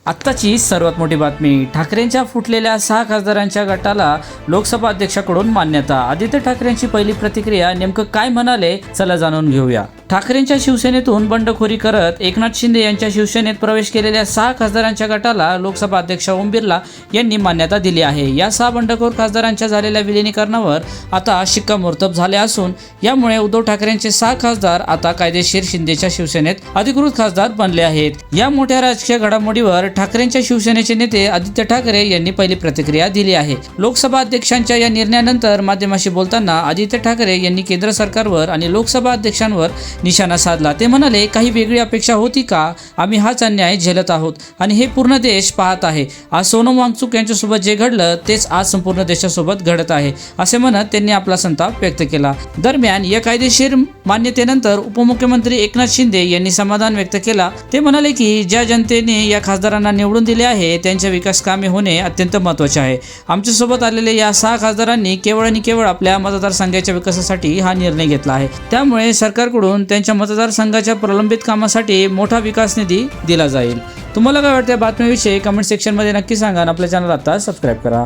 आत्ताची सर्वात मोठी बातमी, ठाकरेंच्या फुटलेल्या 6 खासदारांच्या गटाला लोकसभा अध्यक्षाकडून मान्यता। आदित्य ठाकरेंची पहिली प्रतिक्रिया, नेमकं काय म्हणाले चला जाणून घेऊया। ठाकरेंच्या शिवसेनेतून बंडखोरी करत एकनाथ शिंदे यांच्या शिवसेनेत प्रवेश केलेल्या 6 खासदारांच्या गटाला लोकसभा अध्यक्ष ओम बिर्ला यांनी मान्यता दिली आहे। या 6 बंडखोर खासदारांच्या झालेल्या विलिनीकरणावर आता शिक्कामोर्तब झाले असून यामुळे उद्धव ठाकरेंचे 6 खासदार आता कायदेशीर शिंदेच्या शिवसेनेत अधिकृत खासदार बनले आहेत। या मोठ्या राजकीय घडामोडीवर ठाकरेंच्या शिवसेनेचे नेते आदित्य ठाकरे यांनी पहिली प्रतिक्रिया दिली आहे। लोकसभा अध्यक्षांच्या या निर्णयानंतर माध्यमांशी बोलताना आदित्य ठाकरे यांनी केंद्र सरकारवर आणि लोकसभा अध्यक्षांवर निशाणा साधला। ते म्हणाले, काही वेगळी अपेक्षा होती का? आम्ही हाच अन्याय झेलत आहोत आणि हे पूर्ण देश पाहत आहे। आज सोनम वांगचुक यांच्यासोबत जे घडलं तेच आज संपूर्ण देशासोबत घडत आहे, असे म्हणत त्यांनी आपला संताप व्यक्त केला। दरम्यान या कायदेशीर मान्यतेनंतर उपमुख्यमंत्री एकनाथ शिंदे यांनी समाधान व्यक्त केला। ते म्हणाले की ज्या जनतेने या खासदारांना निवडून दिले आहे त्यांच्या विकास कामे होणे अत्यंत महत्त्वाचे आहे। आमच्यासोबत आलेले या 6 खासदारांनी केवळ आणि केवळ आपल्या मतदारसंघाच्या विकासासाठी हा निर्णय घेतला आहे। त्यामुळे सरकारकडून त्यांच्या मतदारसंघाच्या प्रलंबित कामासाठी मोठा विकास निधी दिला जाईल। तुम्हाला काय वाटतं बातमीविषयी कमेंट सेक्शनमध्ये नक्की सांगा आणि आपल्या चॅनल आता सबस्क्राईब करा।